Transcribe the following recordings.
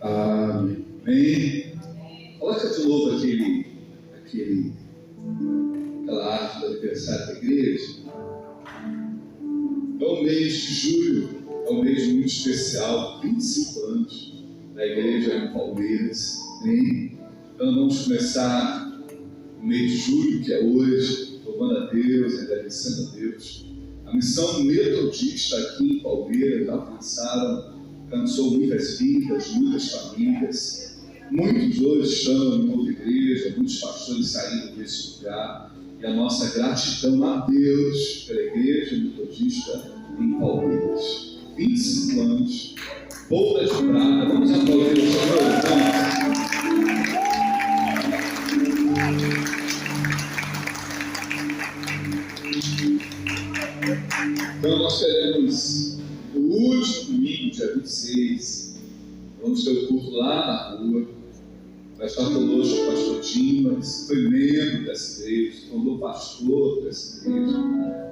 Amém. Coloca de novo aquela arte do aniversário da igreja. É um mês de julho, é um mês muito especial, 25 anos da igreja em Palmeiras. Amém. Então vamos começar o mês de julho, que é hoje, louvando a Deus, agradecendo a Deus. A missão metodista aqui em Palmeiras alcançou muitas vidas, muitas famílias. Muitos hoje estão em outra igreja, muitos pastores saíram desse lugar. E a nossa gratidão a Deus pela igreja metodista em Palmeiras. 25 anos, boda de prata. Vamos aplaudir o Senhor, Então nós teremos o último domingo, dia 26. Vamos ter o culto lá na rua. Vai estar conosco o pastor Dimas, que foi membro dessa igreja, se tornou pastor dessa igreja.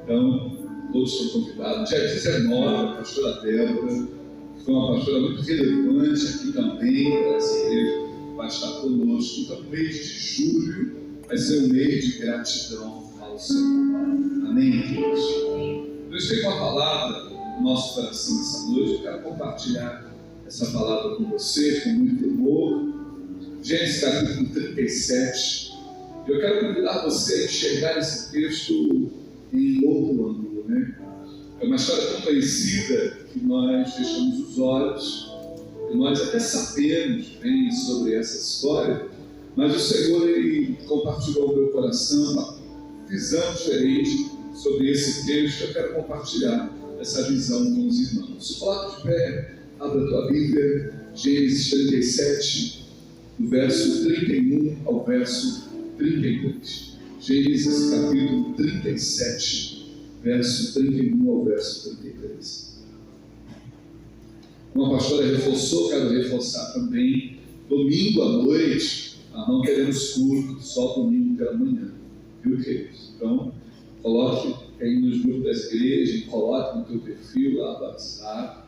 Então, todos estão convidados. Dia 19, a pastora Débora, que foi uma pastora muito relevante aqui também dessa igreja, vai estar conosco. Então, o mês de julho vai ser um mês de gratidão ao Senhor. Amém, queridos? Deus tem uma palavra no nosso coração essa noite. Eu quero compartilhar essa palavra com você, com muito temor. Gênesis capítulo 37. Eu quero convidar você a enxergar esse texto em outro ângulo, né? É uma história tão conhecida que nós fechamos os olhos e nós até sabemos bem sobre essa história, mas o Senhor ele compartilhou no meu coração uma visão diferente sobre esse texto. Eu quero compartilhar essa visão com os irmãos. Se coloca de pé, abra a tua Bíblia, Gênesis 37, do verso 31 ao verso 32. Gênesis capítulo 37, verso 31 ao verso 33. Uma pastora reforçou, quero reforçar também, domingo à noite, não teremos culto, só domingo pela manhã, viu, queridos? Então, coloque aí nos grupos das igrejas, coloque no teu perfil lá do WhatsApp,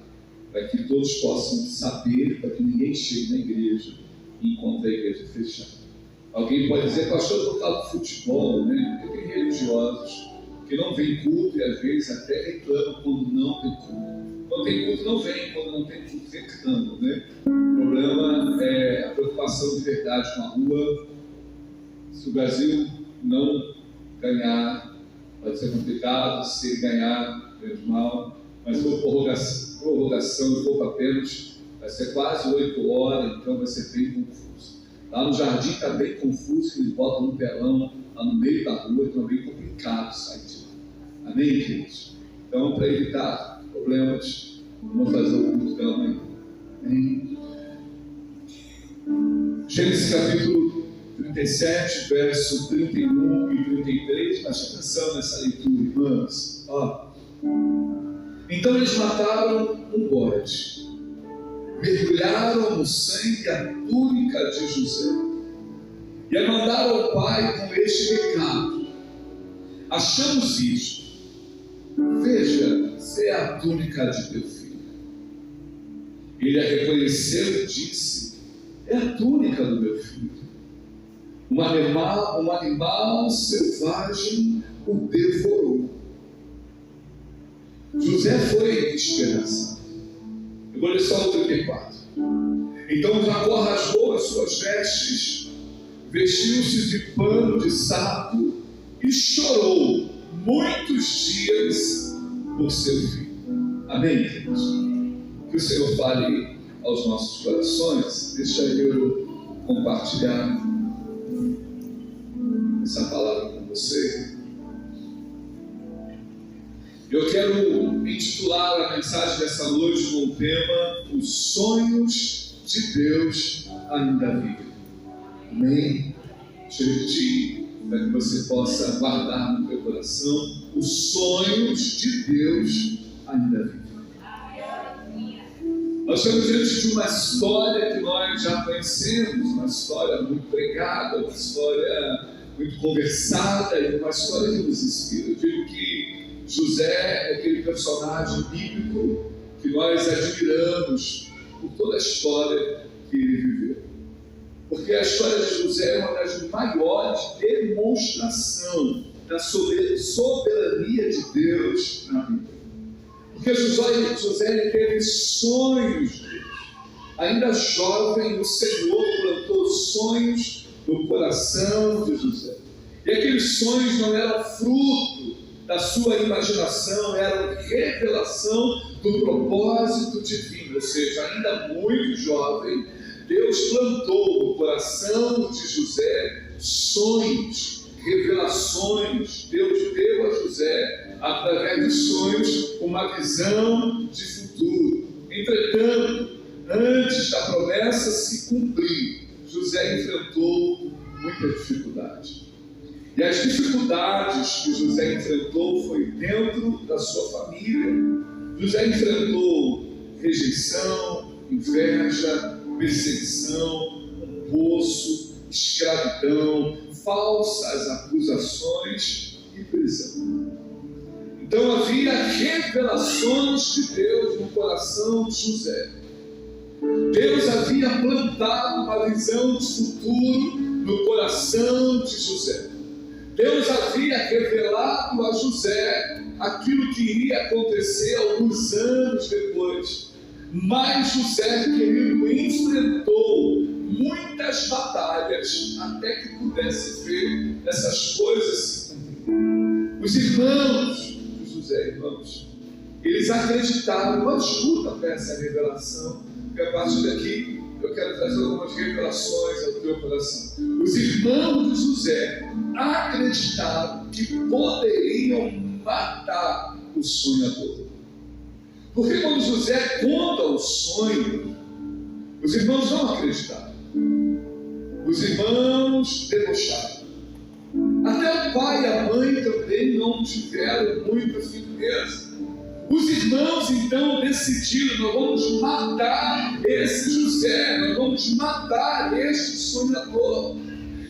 para que todos possam saber, para que ninguém chegue na igreja e encontre a igreja fechada. Alguém pode dizer, pastor, eu falo de futebol, né? Porque tem religiosos que não vêm culto e às vezes até reclamam quando não tem culto. Quando tem culto não vem, quando não tem culto reclamam, né? O problema é a preocupação de verdade com a rua. Se o Brasil não ganhar, pode ser complicado. Se ele ganhar, menos mal. Mas se for prorrogação e for para pênalti, vai ser quase 8 horas, então vai ser bem confuso. Lá no jardim está bem confuso, que eles botam um telão lá no meio da rua, então é bem complicado sair de lá. Amém, queridos? Então, para evitar problemas, vamos fazer o culto pela manhã. Amém? Gênesis capítulo 37, verso 31 e 33. Preste atenção nessa leitura, irmãos. Então eles mataram um bode, mergulharam no sangue a túnica de José e a mandaram ao pai com este recado: achamos isto, veja se é a túnica de teu filho. Ele a reconheceu e disse: é a túnica do meu filho. Um animal selvagem o devorou. José foi despedaçado. Eu vou ler só o 34. Então Jacó rasgou as suas vestes, vestiu-se de pano de saco e chorou muitos dias por seu filho. Amém, queridos? Que o Senhor fale aos nossos corações. Deixa eu compartilhar essa palavra com você. Eu quero intitular a mensagem dessa noite com o tema: os sonhos de Deus ainda vivem. Amém? Deixa eu repetir, para que você possa guardar no teu coração: os sonhos de Deus ainda vivem. Nós estamos diante de uma história que nós já conhecemos, uma história muito pregada, uma história muito conversada e uma história que nos inspira. Eu digo que José é aquele personagem bíblico que nós admiramos por toda a história que ele viveu. Porque a história de José é uma das maiores demonstrações da soberania de Deus na vida. Porque José teve sonhos de Deus. Ainda jovem, o Senhor plantou sonhos no coração de José. E aqueles sonhos não eram fruto da sua imaginação, eram revelação do propósito divino. Ou seja, ainda muito jovem, Deus plantou no coração de José sonhos, revelações. Deus deu a José, através de sonhos, uma visão de futuro. Entretanto, antes da promessa se cumprir, José enfrentou muita dificuldade. E as dificuldades que José enfrentou foi dentro da sua família. José enfrentou rejeição, inveja, perseguição, poço, escravidão, falsas acusações e prisão. Então havia revelações de Deus no coração de José. Deus havia plantado uma visão de futuro no coração de José. Deus havia revelado a José aquilo que iria acontecer alguns anos depois. Mas José, querido, enfrentou muitas batalhas até que pudesse ver essas coisas se cumprir. Os irmãos de José, irmãos, eles acreditaram, não escuta para essa revelação, porque a partir daqui eu quero trazer algumas revelações ao teu coração. Os irmãos de José acreditaram que poderiam matar o sonhador. Porque quando José conta o sonho, os irmãos não acreditaram. Os irmãos debocharam. Até o pai e a mãe também não tiveram muita firmeza. Os irmãos então decidiram: nós vamos matar esse José, nós vamos matar este sonhador.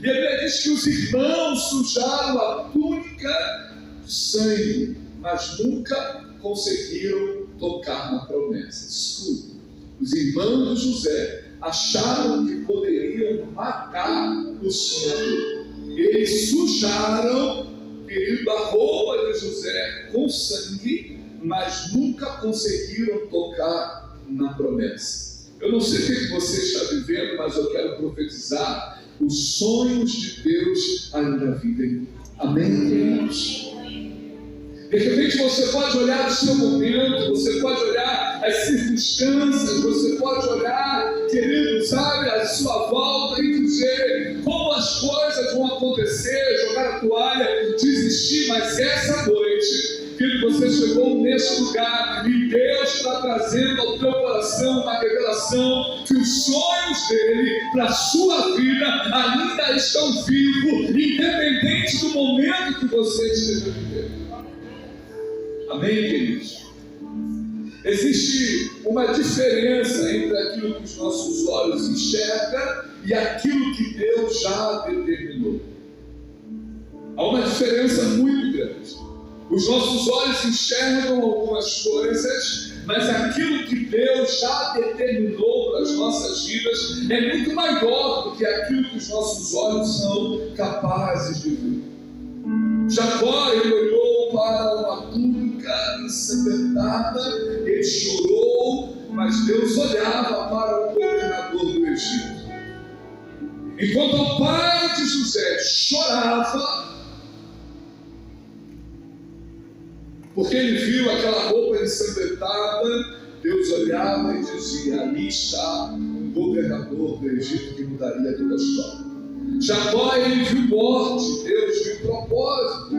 E a Bíblia diz que os irmãos sujaram a túnica de sangue, mas nunca conseguiram tocar na promessa. Escuta, os irmãos de José acharam que poderiam matar o sonhador. Eles sujaram, querido, a roupa de José com sangue, mas nunca conseguiram tocar na promessa. Eu não sei o que você está vivendo, mas eu quero profetizar: os sonhos de Deus ainda vivem. Amém, queridos? De repente você pode olhar o seu momento, você pode olhar as circunstâncias, você pode olhar, querido, sabe, a sua volta e dizer como as coisas vão acontecer, jogar a toalha, desistir. Mas essa noite, querido, você chegou neste lugar e Deus está trazendo ao teu coração uma revelação que os sonhos dele para a sua vida ainda estão vivos, independente do momento que você esteja vivendo. Amém, queridos? Existe uma diferença entre aquilo que os nossos olhos enxergam e aquilo que Deus já determinou. Há uma diferença muito grande. Os nossos olhos enxergam algumas coisas, mas aquilo que Deus já determinou para as nossas vidas é muito maior do que aquilo que os nossos olhos são capazes de ver. Jacó, ele olhou para uma túnica ensanguentada, ele chorou, mas Deus olhava para o governador do Egito. Enquanto o pai de José chorava, porque ele viu aquela roupa ensanguentada, Deus olhava e dizia: ali está um governador do Egito que mudaria toda a história. Jacó, ele viu morte, Deus viu propósito.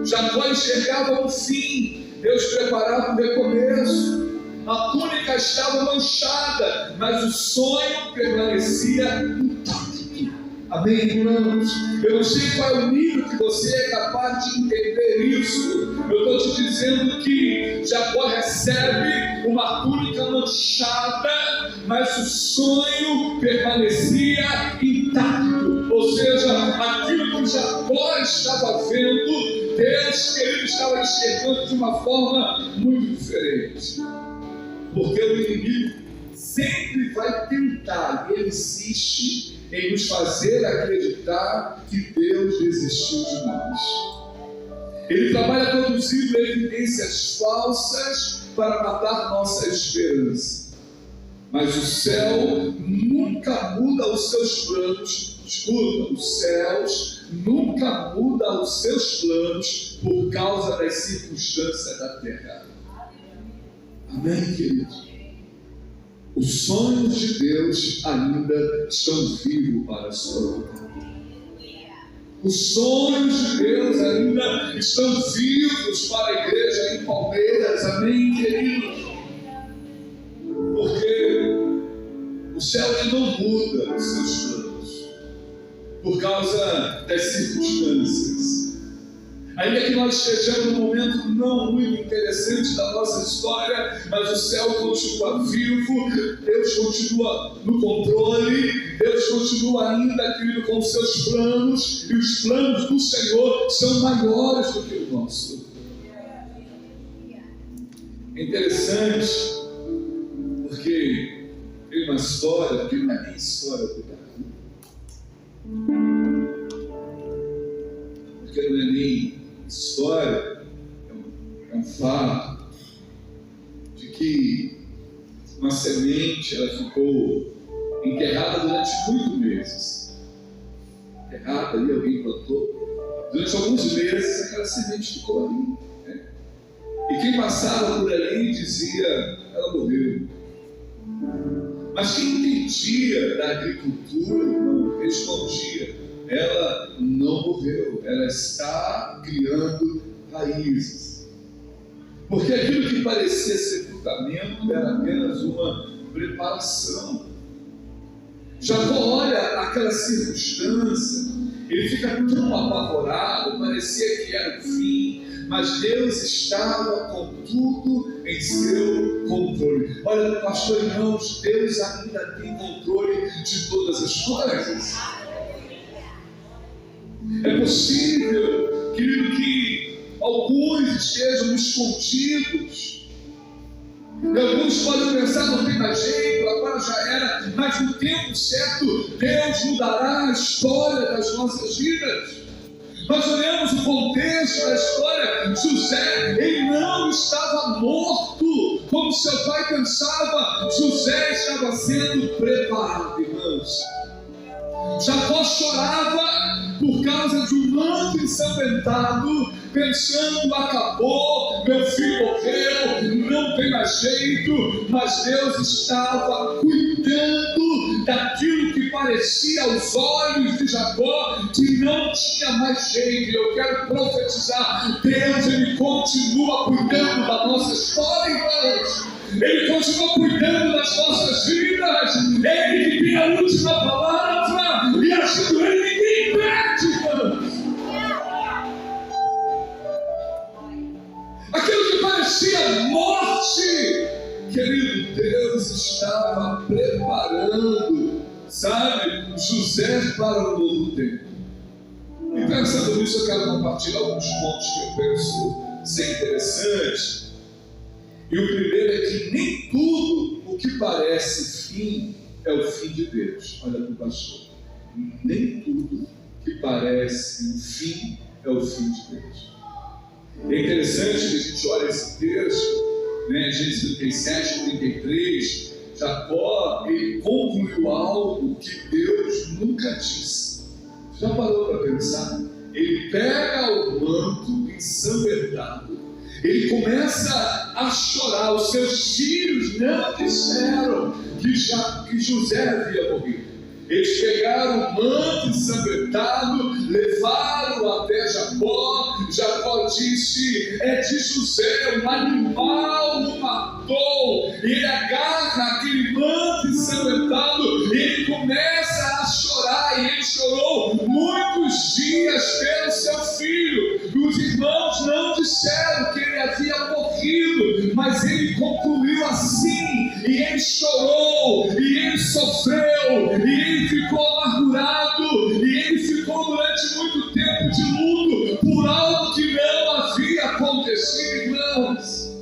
Jacó enxergava um fim, Deus preparava um recomeço. A túnica estava manchada, mas o sonho permanecia intacto. Amém, irmãos? Eu não sei qual é o nível que você é capaz de entender isso. Eu estou te dizendo que Jacó recebe uma túnica manchada, mas o sonho permanecia intacto. Ou seja, aquilo que Jacó estava vendo, Deus, querido, estava enxergando de uma forma muito diferente. Porque o inimigo sempre vai tentar, ele insiste em nos fazer acreditar que Deus desistiu de nós. Ele trabalha produzindo evidências falsas para matar nossa esperança. Mas o céu nunca muda os seus planos. Escuta, os céus nunca muda os seus planos por causa das circunstâncias da terra. Amém, querido? Os sonhos de Deus ainda estão vivos para a sua vida. Os sonhos de Deus ainda estão vivos para a igreja em Palmeiras. Amém, querido? Porque o céu ele não muda os seus planos por causa das circunstâncias. Ainda que nós estejamos num momento não muito interessante da nossa história, mas o céu continua vivo, Deus continua no controle, Deus continua ainda, querido, com os seus planos, e os planos do Senhor são maiores do que o nosso. É interessante, porque tem uma história, porque não é nem história, porque não é nem história, é um fato de que uma semente ela ficou enterrada durante muitos meses. Enterrada ali, alguém plantou. Durante alguns meses aquela semente ficou ali. Né? E quem passava por ali dizia, ela morreu. Mas quem entendia da agricultura, irmão, respondia, ela não morreu, ela está criando raízes. Porque aquilo que parecia sepultamento era apenas uma preparação. Jacó olha aquela circunstância, ele fica tão apavorado, parecia que era o fim, mas Deus estava com tudo em seu controle. Olha, pastor, irmãos, Deus ainda tem controle de todas as coisas. É possível, querido, que alguns estejam escondidos. E alguns podem pensar, não tem mais jeito, agora já era. Mas no tempo certo, Deus mudará a história das nossas vidas. Nós olhamos o contexto da história. José, ele não estava morto, como seu pai pensava. José estava sendo preparado, irmãos. Jacó chorava por causa de um manto ensanguentado, pensando, acabou, meu filho morreu, não tem mais jeito. Mas Deus estava cuidando daquilo que parecia aos olhos de Jacó que não tinha mais jeito. E eu quero profetizar, Deus, ele continua cuidando da nossa história, irmãos. Ele continua cuidando das nossas vidas. Ele que tem a última palavra, e ajuda ele, ninguém perde, irmãos. Aquilo que parecia morte, querido, Deus estava preparando, sabe, José para um novo tempo. E pensando nisso, eu quero compartilhar alguns pontos que eu penso ser interessantes. E o primeiro é que nem tudo o que parece fim é o fim de Deus. Olha para o pastor. Nem tudo que parece um fim é o fim de Deus. É interessante que a gente olha esse texto, né, Gênesis 37, 33, Jacó, ele concluiu algo que Deus nunca disse. Já parou para pensar? Ele pega o manto ensanguentado, ele começa a chorar. Os seus filhos não disseram que José havia morrido. Eles pegaram o manto ensanguentado, levaram até Jacó. Jacó disse, é de José, um animal o matou. E ele agarra aquele manto ensanguentado e ele começa a chorar. E ele chorou muitos dias pelo seu filho. Os irmãos não disseram que ele havia morrido, mas ele concluiu assim. E ele chorou, e ele sofreu, e ele ficou amargurado, e ele ficou durante muito tempo de luto por algo que não havia acontecido, irmãos.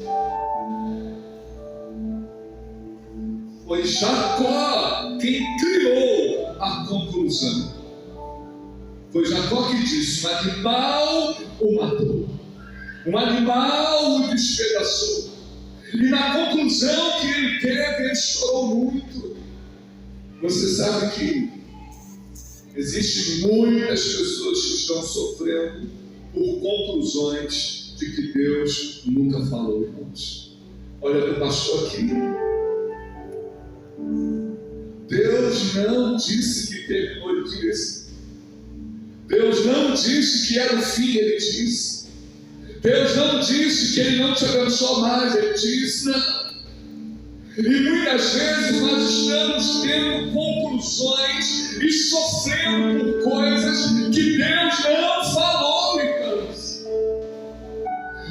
Foi Jacó quem criou a conclusão. Foi Jacó que disse: um animal o matou, um animal o despedaçou. E na conclusão que ele teve, ele chorou muito. Você sabe que existem muitas pessoas que estão sofrendo por conclusões de que Deus nunca falou, irmãos. Olha para o pastor aqui. Deus não disse que terminou, ele disse. Deus não disse que era o fim, ele disse. Deus não disse que ele não te abençoou mais, ele disse não. E muitas vezes nós estamos tendo conclusões e sofrendo por coisas que Deus não falou, irmãos.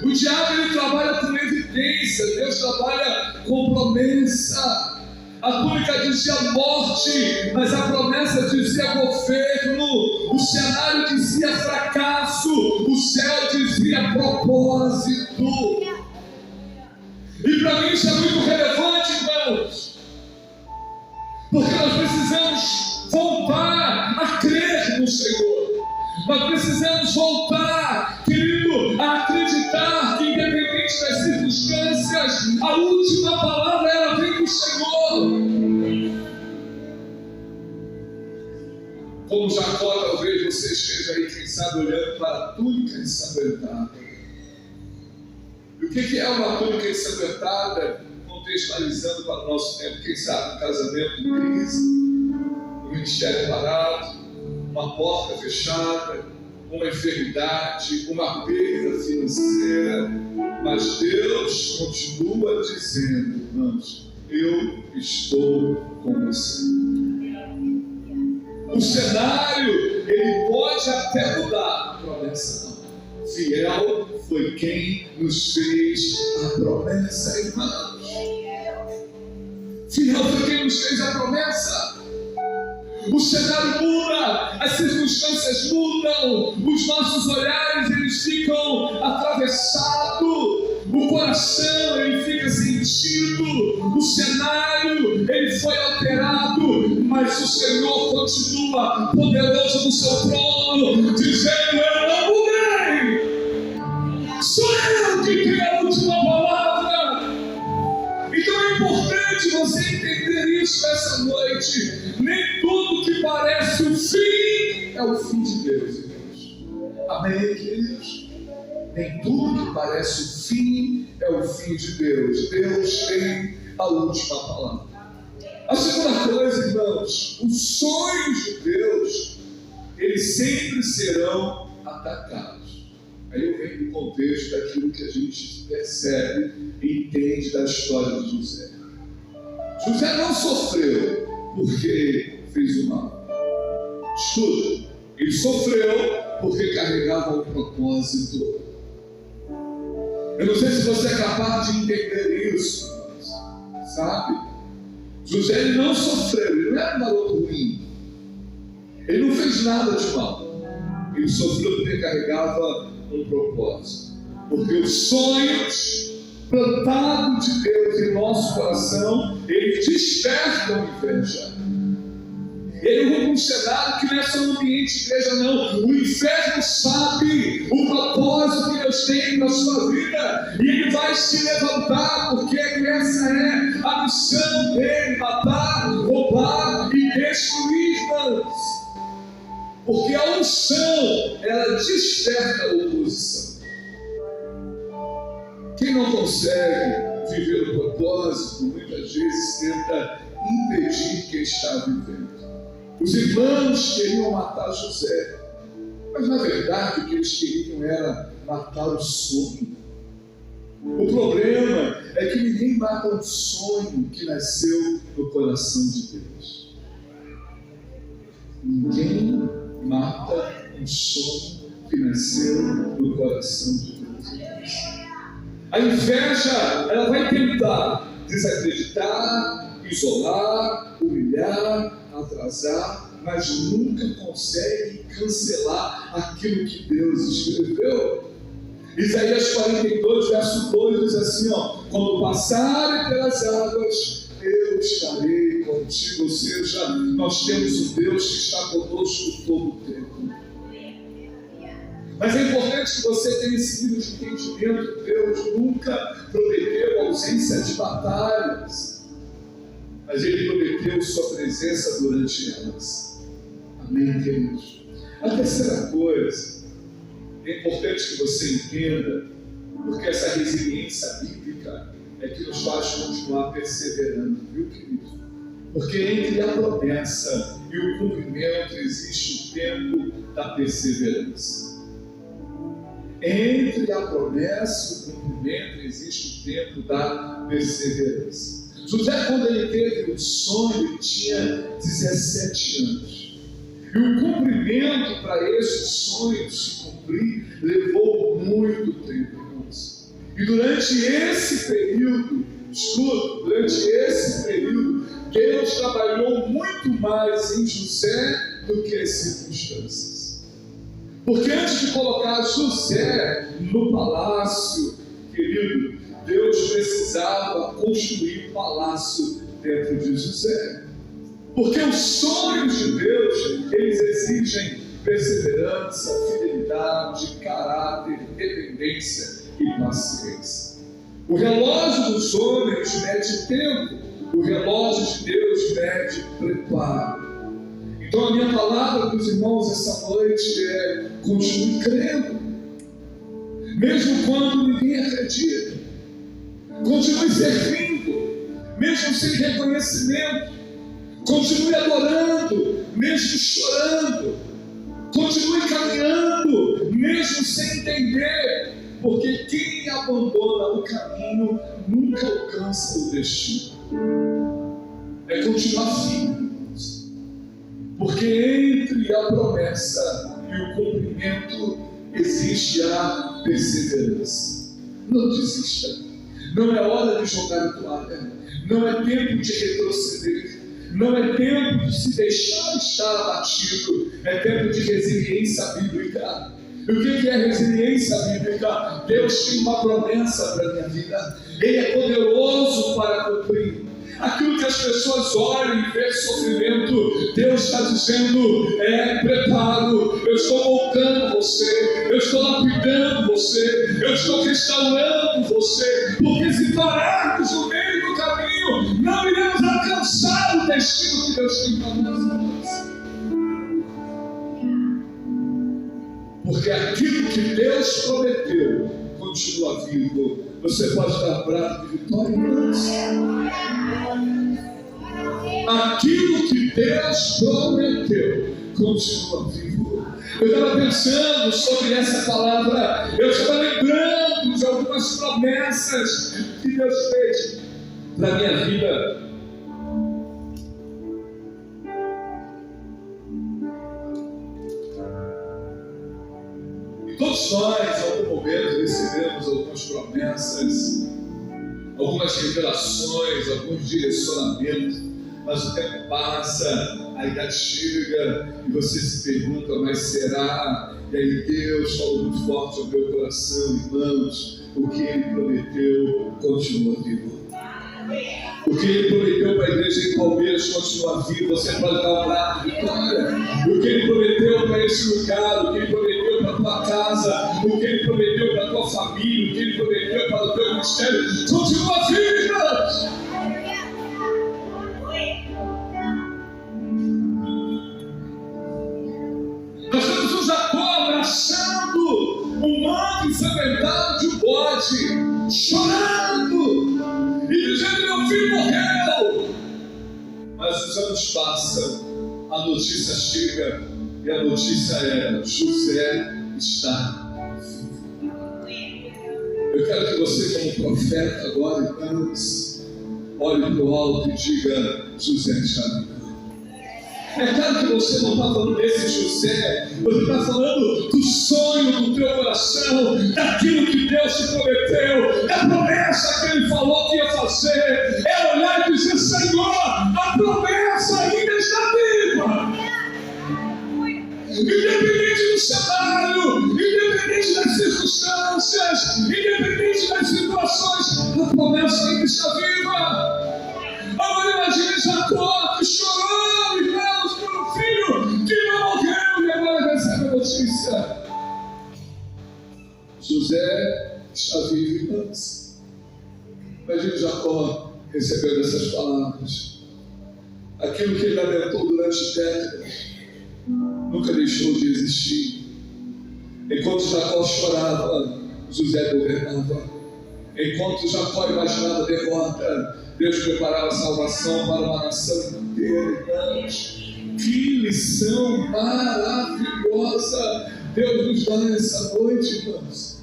O diabo ele trabalha com evidência, Deus trabalha com promessa. A túnica dizia morte, mas a promessa dizia governo. O cenário dizia fracasso, o céu dizia propósito. E para mim isso é muito relevante, irmãos, porque nós precisamos voltar a crer no Senhor. Nós precisamos voltar, querido, a acreditar que independente das circunstâncias, a última palavra ela vem do Senhor. Como Jacó, talvez você esteja aí, quem sabe, olhando para a túnica ensanguentada. E o que é uma túnica ensanguentada? Contextualizando para o nosso tempo, quem sabe, um casamento em crise, um ministério parado, uma porta fechada, uma enfermidade, uma perda financeira. Mas Deus continua dizendo, irmãos, eu estou com você. O cenário, ele pode até mudar, a promessa não. Fiel foi quem nos fez a promessa, irmãos. Fiel foi quem nos fez a promessa. O cenário muda, as circunstâncias mudam, os nossos olhares eles ficam atravessados, o coração ele fica sentido, o cenário ele foi alterado, mas o Senhor continua poderoso no seu trono, dizendo: eu não mudei, sou eu que tenho a última palavra. Então é importante você entender isso essa noite. Nem tudo que parece o fim é o fim de Deus, irmãos. Amém, queridos? Nem tudo que parece o fim é o fim de Deus. Deus tem a última palavra. A segunda coisa, irmãos, os sonhos de Deus, eles sempre serão atacados. Aí eu venho no contexto daquilo que a gente percebe e entende da história de José. José não sofreu porque fez o mal. Escuta, ele sofreu porque carregava um propósito. Eu não sei se você é capaz de entender isso, sabe? José ele não sofreu, ele não era um garoto ruim. Ele não fez nada de mal. Ele sofreu porque carregava um propósito. Porque os sonhos plantados de Deus em nosso coração, eles despertam inveja. Ele é um cenário que não é só um ambiente de igreja, não. O inferno sabe o propósito que Deus tem na sua vida, e ele vai se levantar, porque essa é a missão dele: matar, roubar e destruir, irmãos. Porque a unção, ela desperta a oposição. Quem não consegue viver o propósito, muitas vezes tenta impedir quem está vivendo. Os irmãos queriam matar José, mas na verdade o que eles queriam era matar o sonho. O problema é que ninguém mata um sonho que nasceu no coração de Deus. Ninguém mata um sonho que nasceu no coração de Deus. A inveja, ela vai tentar desacreditar, isolar, humilhar, atrasar, mas nunca consegue cancelar aquilo que Deus escreveu. Isaías 42, verso 2 diz assim: quando passarem pelas águas, eu estarei contigo, ou seja, nós temos um Deus que está conosco todo o tempo. Mas é importante que você tenha esse nível de entendimento. Deus nunca prometeu ausência de batalhas, mas Ele prometeu sua presença durante elas. Amém, queridos? A terceira coisa, é importante que você entenda, porque essa resiliência bíblica é que nos faz continuar perseverando, viu, querido? Porque entre a promessa e o cumprimento existe o tempo da perseverança. Entre a promessa e o cumprimento existe o tempo da perseverança. José, quando ele teve um sonho, ele tinha 17 anos. E o cumprimento para esse sonho se cumprir levou muito tempo, irmãos. E durante esse período, Deus trabalhou muito mais em José do que as circunstâncias. Porque antes de colocar José no palácio, querido, Deus precisava construir um palácio dentro de José. Porque os sonhos de Deus, eles exigem perseverança, fidelidade, caráter, dependência e paciência. O relógio dos homens mede tempo, o relógio de Deus mede preparo. Então a minha palavra para os irmãos essa noite é: continue crendo, mesmo quando ninguém acredita. Continue servindo, mesmo sem reconhecimento. Continue adorando, mesmo chorando. Continue caminhando, mesmo sem entender. Porque quem abandona o caminho nunca alcança o destino. É continuar firme. Porque entre a promessa e o cumprimento existe a perseverança. Não desista. Não é hora de jogar a toalha. Não é tempo de retroceder. Não é tempo de se deixar estar abatido. É tempo de resiliência bíblica. E o que é resiliência bíblica? Deus tem uma promessa para a minha vida. Ele é poderoso para cumprir. Aquilo que as pessoas olham e veem sofrimento, Deus está dizendo: preparo, eu estou moldando você, eu estou lapidando você, eu estou restaurando você, porque se pararmos no meio do caminho, não iremos alcançar o destino que Deus tem para nós. Porque aquilo que Deus prometeu continua vivo. Você pode dar brado de vitória, irmãos? Aquilo que Deus prometeu continua vivo. Eu estava pensando sobre essa palavra, eu estava lembrando de algumas promessas que Deus fez para a minha vida. E todos nós, em algum momento, recebemos algumas promessas, algumas revelações, alguns direcionamentos. Mas o tempo passa, a idade chega e você se pergunta: mas será? E aí Deus falou muito forte ao meu coração, irmãos: o que Ele prometeu continua vivo. O que Ele prometeu para a igreja em Palmeiras continua vivo. Você pode dar um brado de vitória. O que Ele prometeu para esse lugar, o que Ele prometeu para a tua casa, o que Ele prometeu para a tua família, o que Ele prometeu para o teu ministério continua vivo, irmãos. Nós temos um Jacó abraçando um manto ensanguentado de um bode, chorando e dizendo: meu filho morreu. Mas os anos passam, a notícia chega, e a notícia é: José está vivo. Eu quero que você, como profeta, agora, irmãos, olhe para o alto e diga: José está vivo. É claro que você não está falando desse José, você está falando do sonho do teu coração, daquilo que Deus te prometeu, da promessa que Ele falou que ia fazer. É olhar e dizer: Senhor, a promessa ainda está viva. Independente do cenário, independente das circunstâncias, independente das situações, a promessa ainda está viva. Agora imagine Jacó, Aquilo que ele lamentou durante décadas nunca deixou de existir. Enquanto Jacó chorava, José governava. Enquanto Jacó imaginava derrota, Deus preparava a salvação para uma nação inteira. Irmãos, que lição maravilhosa Deus nos dá nessa noite, irmãos.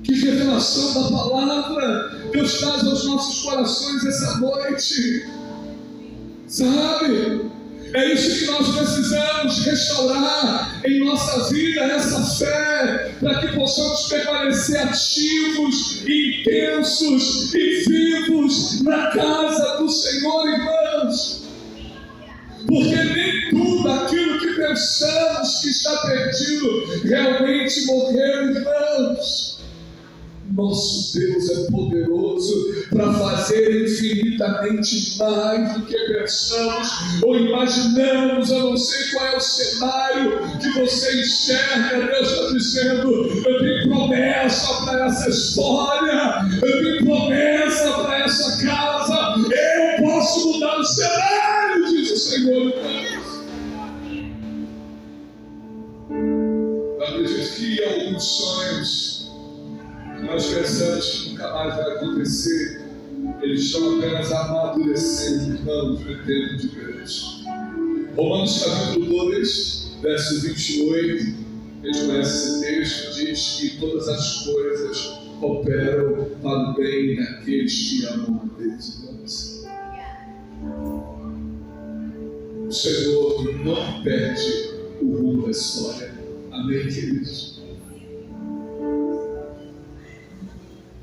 Que revelação da palavra Deus traz aos nossos corações essa noite. Sabe? É isso que nós precisamos restaurar em nossa vida, essa fé, para que possamos permanecer ativos, intensos e vivos na casa do Senhor, irmãos. Porque nem tudo aquilo que pensamos que está perdido realmente morreu, irmãos. Nosso Deus é poderoso para fazer infinitamente mais do que pensamos ou imaginamos. Eu não sei qual é o cenário que você enxerga. Deus está dizendo: eu tenho promessa para essa história, eu tenho promessa para essa casa, eu posso mudar o cenário, diz o Senhor. Eu acredito que alguns sonhos nós pensamos que nunca mais vai acontecer, eles estão apenas amadurecendo, irmãos, no tempo de Deus. Romanos capítulo 2, verso 28, a gente conhece esse texto, diz que todas as coisas cooperam para o bem daqueles que amam a Deus, irmãos. O Senhor não perde o rumo da história. Amém, queridos?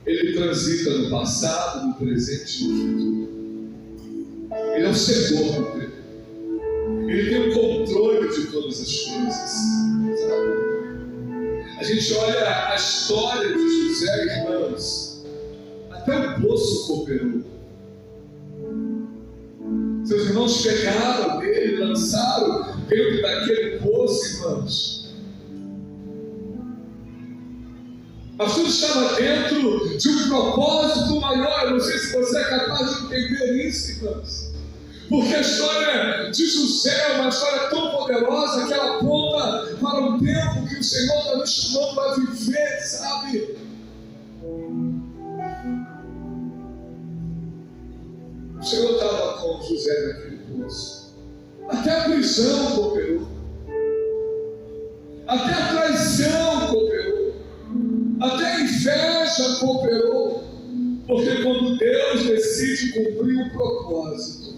Ele transita no passado, no presente e no futuro. Ele é o Senhor do tempo. Ele tem o controle de todas as coisas. Sabe? A gente olha a história de José, irmãos. Até o poço cooperou. Seus irmãos pegaram dele, lançaram dentro daquele poço, irmãos. Mas tudo estava dentro de um propósito maior. Eu não sei se você é capaz de entender isso, irmãos. Porque a história de José é uma história tão poderosa que ela aponta para um tempo que o Senhor está nos chamando a viver, sabe? O Senhor estava com José naquele poço. Até a prisão cooperou. Até a traição cooperou. Até a inveja cooperou, porque quando Deus decide cumprir um propósito,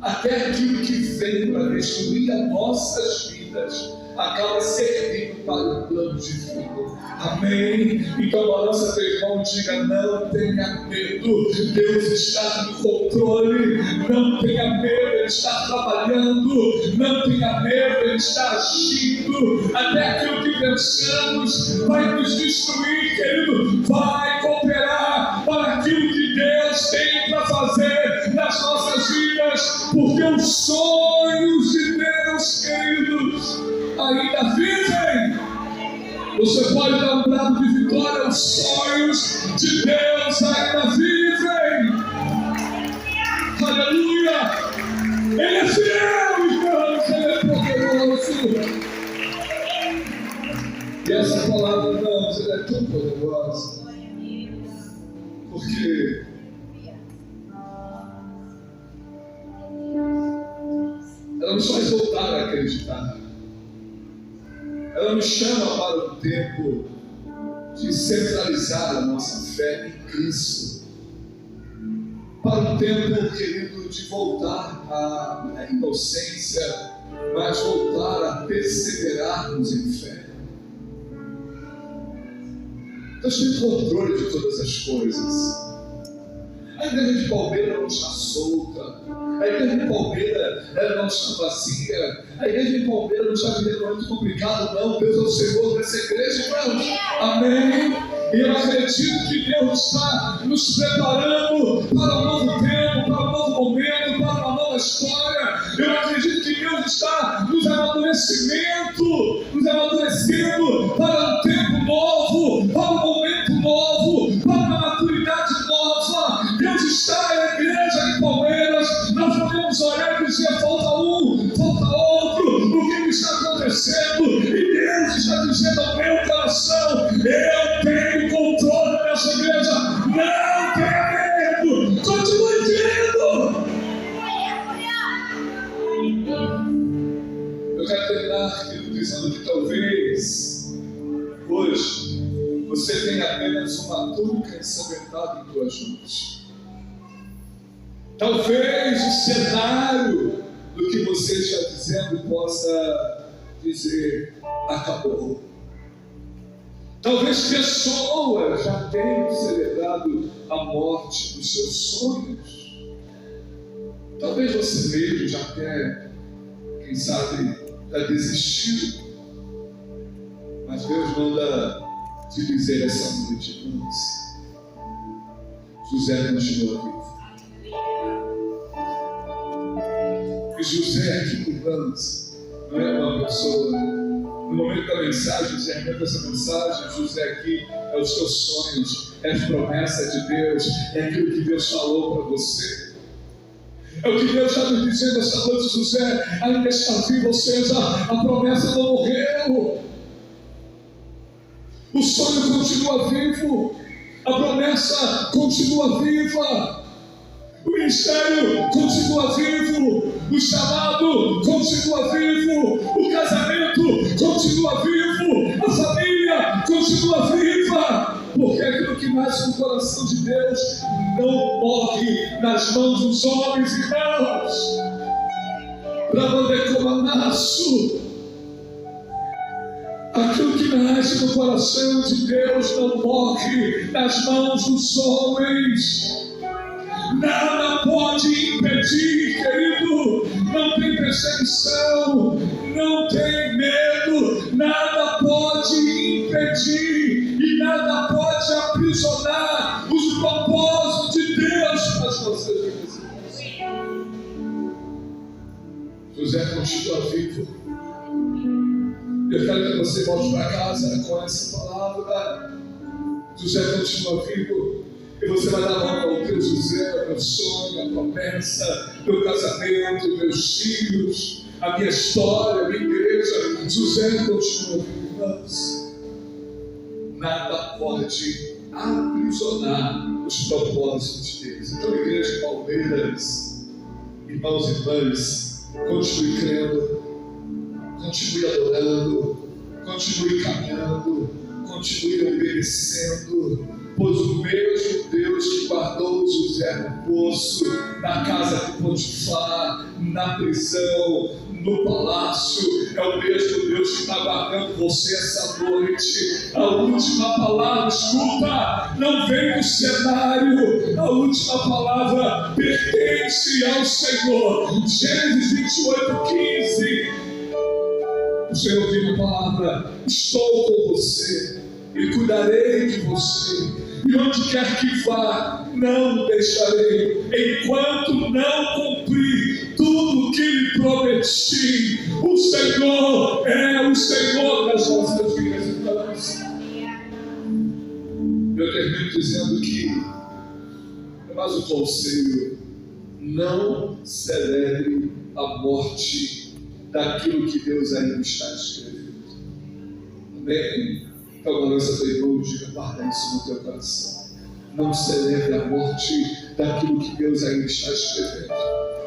até aquilo que vem para destruir as nossas vidas acaba servindo para o plano divino. Amém? Então balança teu irmão e diga: não tenha medo, Deus está no controle. Não tenha medo, Ele está trabalhando. Não tenha medo, Ele está agindo. Até aquilo que pensamos vai nos destruir, querido, vai cooperar para aquilo que Deus tem para fazer nas nossas vidas, porque os sonhos de Deus, queridos, ainda vivem. Você pode dar um brado de vitória. Os sonhos de Deus ainda vivem. Aleluia! Ele é fiel, irmãos. Ele é poderoso. E essa palavra, irmãos, ela é tão poderosa, porque ela nos faz voltar a acreditar. Ela nos chama para um tempo de centralizar a nossa fé em Cristo. Para um tempo, querido, de voltar à inocência, mas voltar a perseverarmos em fé. Deus tem controle de todas as coisas. A igreja de Palmeira não está solta. A igreja de Palmeira não está vazia. A igreja de Palmeira não está vivendo um momento complicado, não. Deus é o Senhor dessa igreja, irmãos. Amém? E eu acredito que Deus está nos preparando para um novo tempo, para um novo momento, para uma nova história. Eu acredito que Deus está nos amadurecendo para um tempo novo, para um momento novo, para uma maturidade nova. Deus está na igreja de Palmeiras. Nós podemos olhar dizer: falta um, falta outro, o que está acontecendo? E Deus está dizendo ao meu coração: eu tenho controle dessa igreja, não tenha medo, continue crendo. Eu quero terminar, querido, dizendo que talvez hoje você tenha apenas uma túnica ensanguentada em tuas mãos. Talvez o cenário do que você está dizendo possa dizer: acabou. Talvez pessoas já tenham celebrado a morte dos seus sonhos. Talvez você mesmo já tenha, quem sabe, já desistiu. Mas Deus manda te dizer essa noite: José continua vivo. E José aqui por anos não é uma pessoa. No momento da mensagem, José, essa mensagem, José aqui é os teus sonhos, é as promessas de Deus, é aquilo que Deus falou para você. É o que Deus está nos dizendo esta noite: José ainda está vivo, ou seja, a promessa não morreu. O sonho continua vivo, a promessa continua viva, o ministério continua vivo, o chamado continua vivo, o casamento continua vivo, a família continua viva, porque aquilo que nasce no coração de Deus não morre nas mãos dos homens, irmãos. Para poder comanaço, aquilo que nasce no coração de Deus não morre nas mãos dos homens. Nada pode impedir, querido. Não tem perseguição, não tem medo. Nada pode impedir e nada pode aprisionar os propósitos de Deus nas nossas vidas. José continua vivo. Eu quero que você volte para casa com essa palavra. José continua vivo. E você vai dar mão ao teu José, meu sonho, a promessa, meu casamento, meus filhos, a minha história, a minha igreja. José continua vivo, irmãos. Nada pode aprisionar os propósitos de Deus. Então, igreja de Palmeiras, irmãos e irmãs, continue crendo, continue adorando, continue caminhando, continue obedecendo, pois o mesmo Deus que guardou José no poço, na casa de Potifar, na prisão, no palácio, é o mesmo Deus que está guardando você essa noite. A última palavra, escuta, não vem do cenário, a última palavra pertence ao Senhor. Gênesis 28:15. O Senhor diz a palavra: estou com você e cuidarei de você. E onde quer que vá, não deixarei, enquanto não cumprir tudo o que lhe prometi. O Senhor é o Senhor das nossas vidas. Eu termino dizendo que é mais um conselho: não celebre a morte daquilo que Deus ainda está escrevendo. Amém? Então, balança teu irmão, diga: guarda isso no teu coração. Não celebre a morte daquilo que Deus ainda está escrevendo.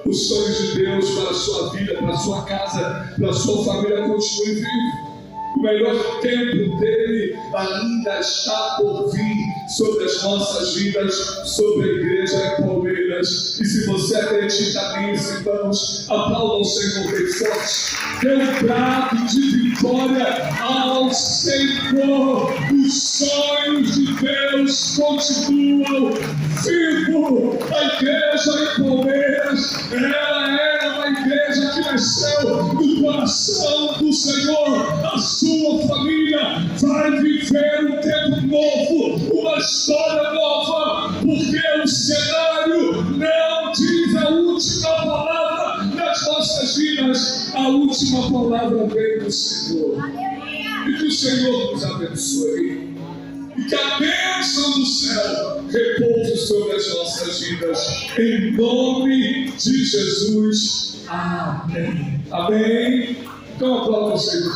Os sonhos de Deus para a sua vida, para a sua casa, para a sua família continuem vivos. O melhor tempo dele ainda está por vir sobre as nossas vidas, sobre a igreja em Palmeiras. E se você acredita nisso, irmãos, aplauda ao Senhor bem forte. Dê um brado de vitória ao Senhor. Os sonhos de Deus continuam vivos. A igreja em Palmeiras, ela é uma igreja que nasceu no coração do Senhor. A sua família vai viver um tempo novo, uma história nova, porque o cenário não diz a última palavra nas nossas vidas. A última palavra vem do Senhor. E que o Senhor nos abençoe. E que a bênção do céu repouse sobre as nossas vidas. Em nome de Jesus. Amém. Amém? Então aplauda o Senhor.